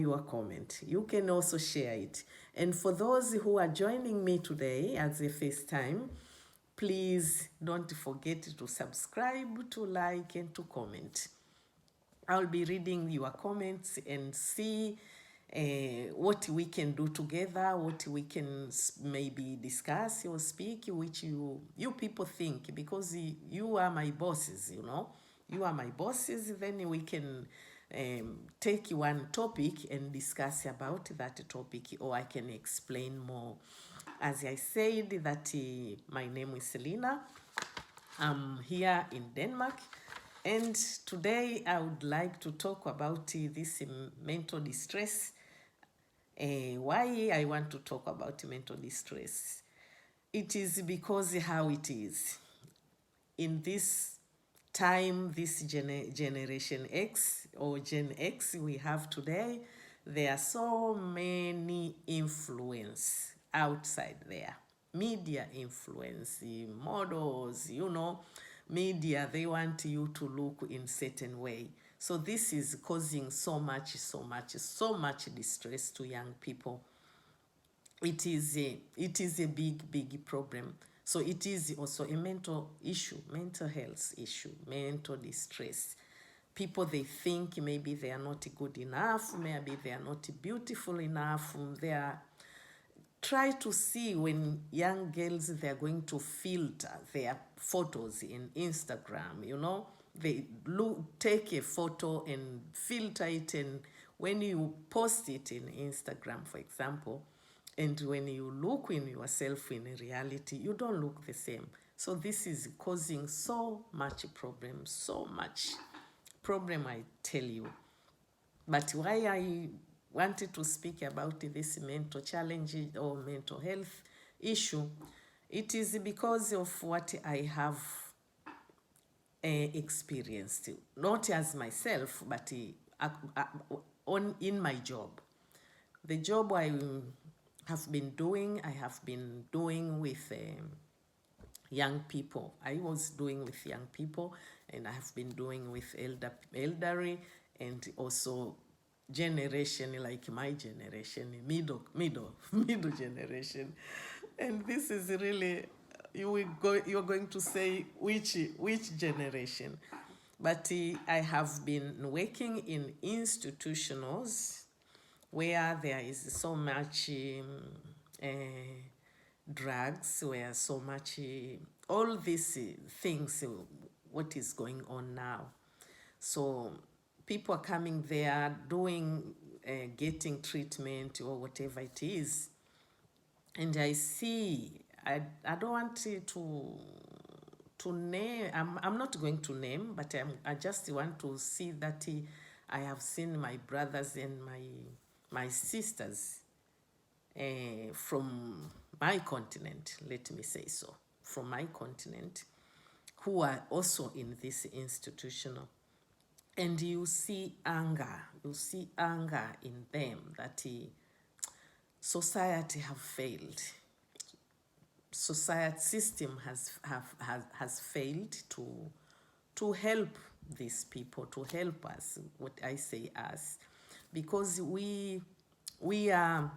your comment. You can also share it. And for those who are joining me today as a first time, please don't forget to subscribe, to like, and to comment. I'll be reading your comments and see what we can do together, what we can maybe discuss or speak, which you people think, because you are my bosses, you know. You are my bosses, then we can take one topic and discuss about that topic, or I can explain more. As I said, that my name is Celina. I'm here in Denmark, and today I would like to talk about this mental distress. Why I want to talk about mental distress? It is because how it is. In this time, this Generation X or Gen X we have today, there are so many influence outside there. Media influence, models, media, they want you to look in certain way. So this is causing so much distress to young people. It is a big problem. So it is also a mental issue, mental health issue, mental distress. People, they think maybe they are not good enough, maybe they are not beautiful enough. They are try to see when young girls, they are going to filter their photos in Instagram. They take a photo and filter it, and when you post it in Instagram, for example, and when you look in yourself in reality, you don't look the same. So this is causing so much problem, I tell you. But why I wanted to speak about this mental challenge or mental health issue, it is because of what I have experienced, not as myself, but in my job. The job I have been doing with young people. I was doing with young people, and I have been doing with elderly, and also generation like my generation, middle generation. And this is really, you're going to say which generation. But I have been working in institutionals where there is so much drugs, where so much all these things, what is going on now. So people are coming there doing getting treatment or whatever it is, and I see, I don't want to name, I'm not going to name, but I just want to see that I have seen my brothers and my sisters from my continent, let me say so, from my continent, who are also in this institutional. And you see anger in them, that society have failed. Society system has failed to help these people, to help us, what I say us, because we are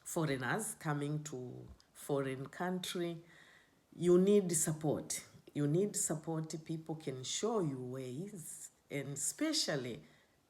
foreigners coming to foreign country. You need support. People can show you ways, and especially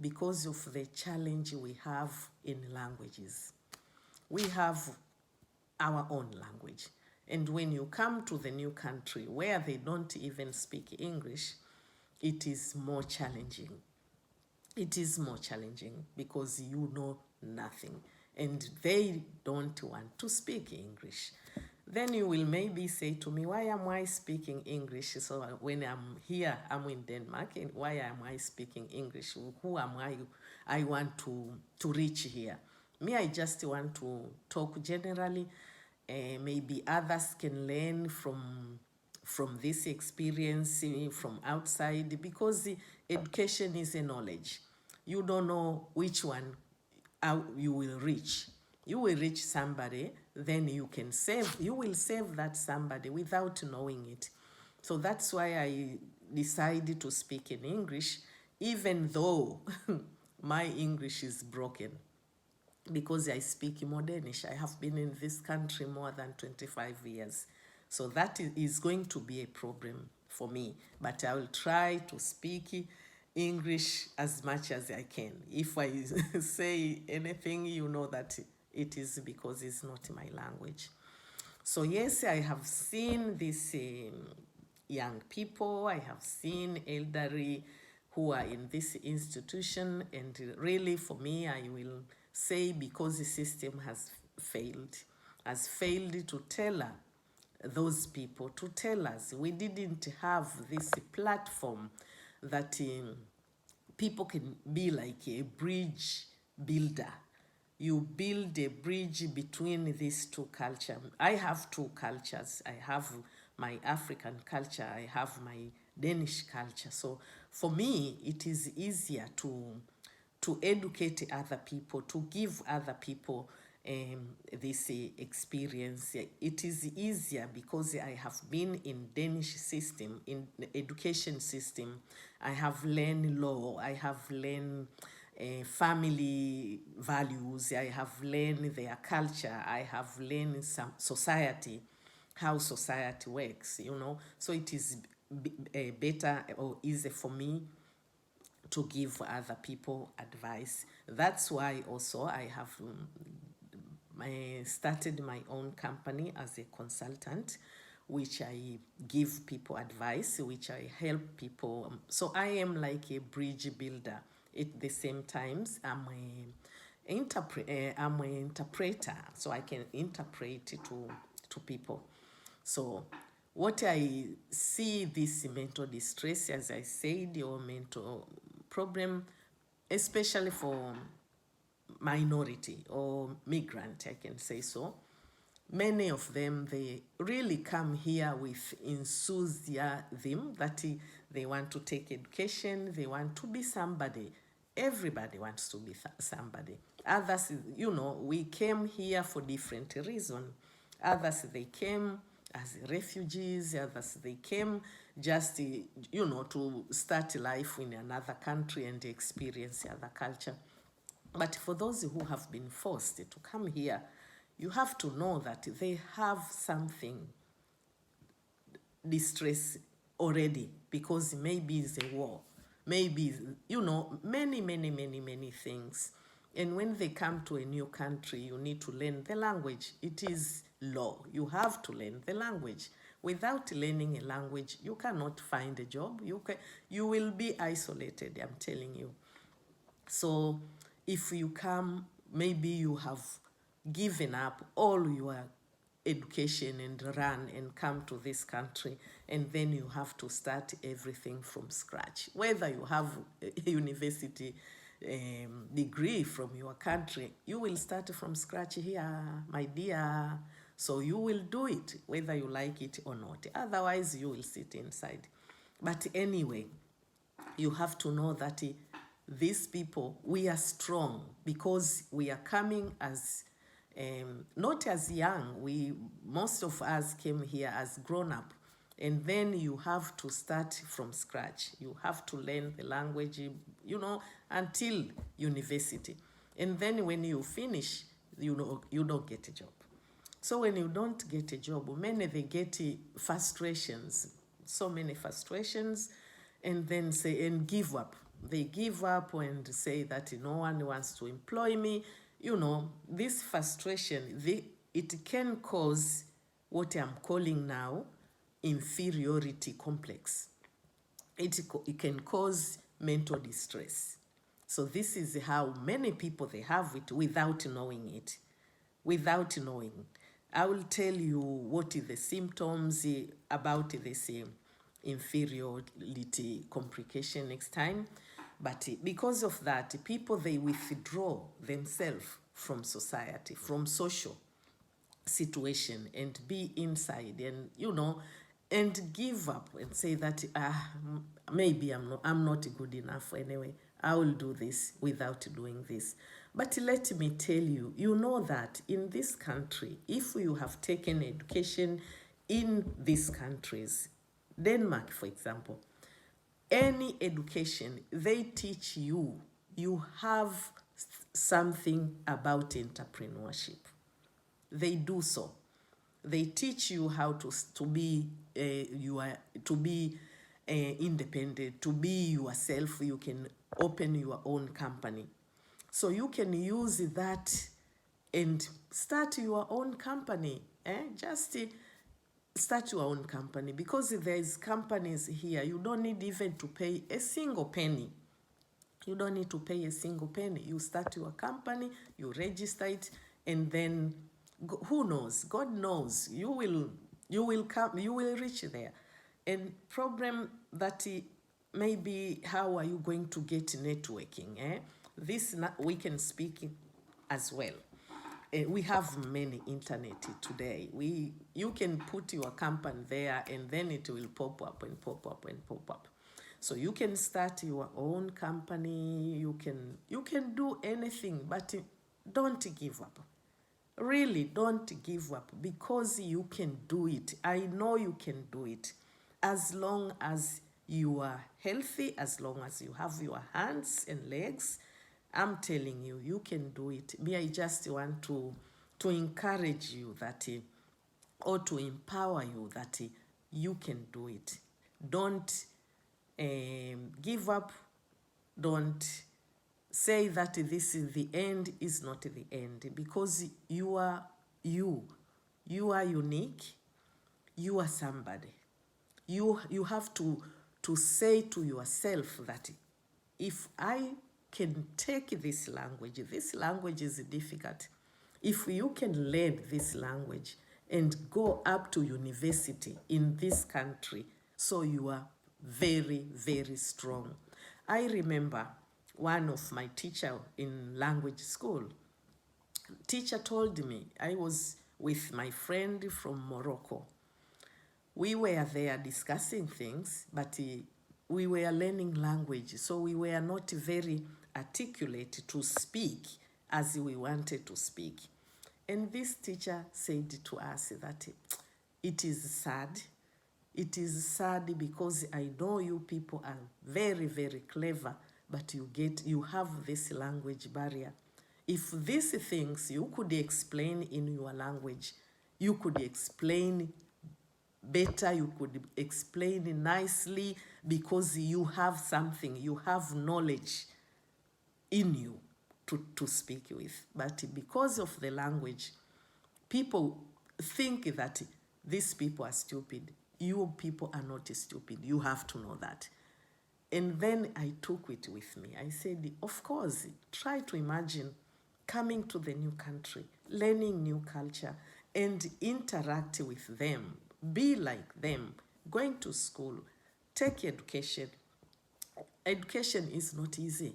because of the challenge we have in languages. We have our own language. And when you come to the new country where they don't even speak English, it is more challenging. It is more challenging because you know nothing, and they don't want to speak English. Then you will maybe say to me, why am I speaking English? So when I'm here, I'm in Denmark, and why am I speaking English? Who am I want to reach here? Me, I just want to talk generally. Maybe others can learn from this experience from outside, because education is a knowledge. You don't know which one you will reach. You will reach somebody, then you will save that somebody without knowing it. So that's why I decided to speak in English, even though my English is broken. because I speak more Danish. I have been in this country more than 25 years. So that is going to be a problem for me. But I will try to speak English as much as I can. If I say anything, you know that it is because it's not my language. So yes, I have seen these young people, I have seen elderly who are in this institution, and really for me, I will say because the system has failed to tell those people, to tell us. We didn't have this platform that people can be like a bridge builder. You build a bridge between these two cultures. I have two cultures. I have my African culture, I have my Danish culture. So for me, it is easier to educate other people, to give other people this experience. It is easier because I have been in Danish system, in education system. I have learned law, I have learned family values, I have learned their culture, I have learned some society, how society works, you know. So it is better or easier for me to give other people advice. That's why also I have started my own company as a consultant, which I give people advice, which I help people. So I am like a bridge builder. At the same times, I'm an interpreter, so I can interpret to people. So what I see this mental distress, as I said, or mental problem, especially for minority or migrant, I can say so. Many of them, they really come here with enthusiasm that they want to take education, they want to be somebody. Everybody wants to be somebody. Others, you know, we came here for different reasons. Others, they came as refugees. Others, they came just, you know, to start life in another country and experience other culture. But for those who have been forced to come here, you have to know that they have something distress already, because maybe it's a war, maybe, you know, many things. And when they come to a new country, you need to learn the language. It is law. You have to learn the language. Without learning a language, you cannot find a job. You will be isolated, I'm telling you. So if you come, maybe you have given up all your education and run and come to this country, and then you have to start everything from scratch. Whether you have a university degree from your country, you will start from scratch here, my dear. So you will do it whether you like it or not. Otherwise, you will sit inside. But anyway, you have to know that these people, we are strong because we are coming as not as young. Most of us came here as grown up, and then you have to start from scratch. You have to learn the language, you know, until university, and then when you finish, you know, you don't get a job. So when you don't get a job, many, they get frustrations, so many frustrations, and then say, and give up. They give up and say that no one wants to employ me. You know, this frustration, it can cause what I'm calling now inferiority complex. It can cause mental distress. So this is how many people, they have it without knowing it. Without knowing. I will tell you what is the symptoms about this inferiority complication next time. But because of that, people, they withdraw themselves from society, from social situation, and be inside, and, you know, and give up and say that maybe I'm not good enough anyway. I will do this without doing this. But let me tell you, you know that in this country, if you have taken education in these countries, Denmark, for example, any education, they teach you, you have something about entrepreneurship. They do so. They teach you how to be independent, to be yourself. You can open your own company. So you can use that and start your own company. Just start your own company, because there's companies here. You don't need even to pay a single penny. You don't need to pay a single penny. You start your company, you register it, and then who knows? God knows. You will come. You will reach there. And problem that maybe how are you going to get networking? This we can speak as well. We have many internet today. You can put your company there, and then it will pop up and pop up and pop up. So you can start your own company. You can do anything, but don't give up. Really, don't give up, because you can do it. I know you can do it, as long as you are healthy, as long as you have your hands and legs. I'm telling you, you can do it. Me, I just want to encourage you that, or to empower you that you can do it. Don't give up. Don't say that this is the end. Is not the end, because you are unique. You are somebody. You have to say to yourself that if I can take this language is difficult. If you can learn this language and go up to university in this country, so you are very, very strong. I remember one of my teacher in language school. Teacher told me, I was with my friend from Morocco. We were there discussing things, but we were learning language, so we were not very articulate to speak as we wanted to speak. And this teacher said to us that it is sad. It is sad, because I know you people are very, very clever, but you have this language barrier. If these things you could explain in your language, you could explain better, you could explain nicely, because you have something, you have knowledge in you to speak with. But because of the language, people think that these people are stupid. You people are not stupid. You have to know that. And then I took it with me. I said, of course, try to imagine coming to the new country, learning new culture, and interact with them. Be like them. Going to school, take education. Education is not easy.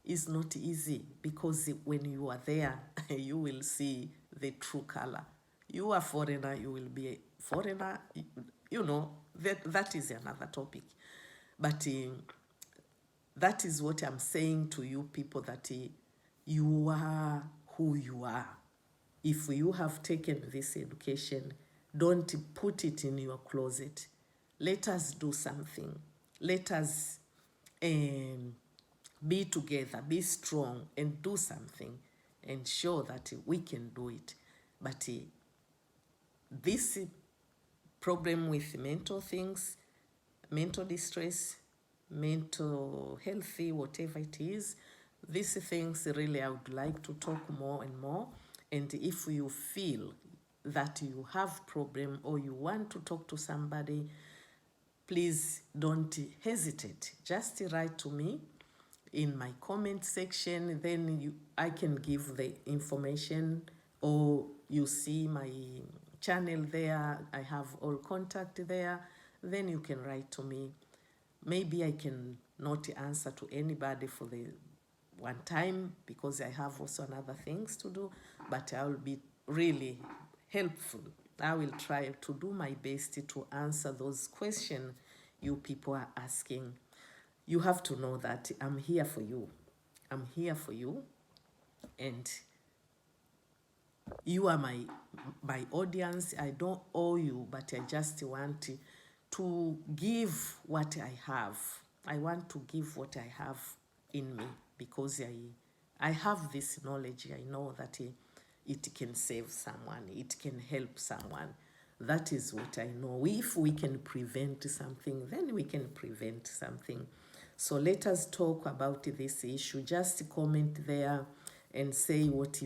It's not easy, because when you are there, you will see the true color. You are foreigner, you will be a foreigner. You know, that is another topic. But that is what I'm saying to you people, that you are who you are. If you have taken this education, don't put it in your closet. Let us do something. Let us be together, be strong, and do something, and show that we can do it. But this problem with mental things, mental distress, mental healthy, whatever it is, these things really I would like to talk more and more. And if you feel that you have problem, or you want to talk to somebody, please don't hesitate. Just write to me in my comment section, then I can give the information, or you see my channel there. I have all contact there. Then you can write to me. Maybe I can not answer to anybody for the one time, because I have also other things to do, but I will be really helpful. I will try to do my best to answer those questions you people are asking. You have to know that I'm here for you. I'm here for you, and you are my audience. I don't owe you, but I just want to give what I have. I want to give what I have in me, because I have this knowledge. I know that it can save someone, it can help someone. That is what I know. If we can prevent something, then we can prevent something. So let us talk about this issue. Just comment there and say what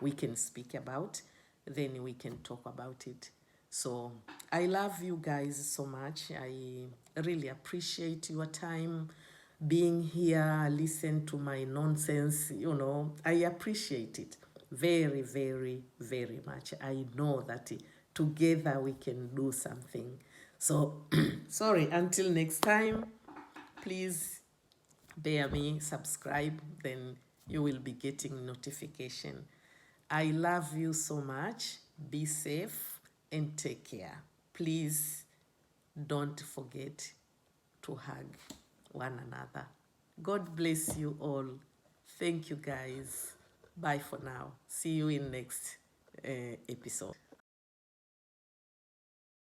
we can speak about. Then we can talk about it. So I love you guys so much. I really appreciate your time being here, listen to my nonsense. I appreciate it very, very, very much. I know that together we can do something. So, sorry, until next time, please bear me, subscribe, then you will be getting notification. I love you so much. Be safe and take care. Please don't forget to hug one another. God bless you all. Thank you, guys. Bye for now. See you in next episode.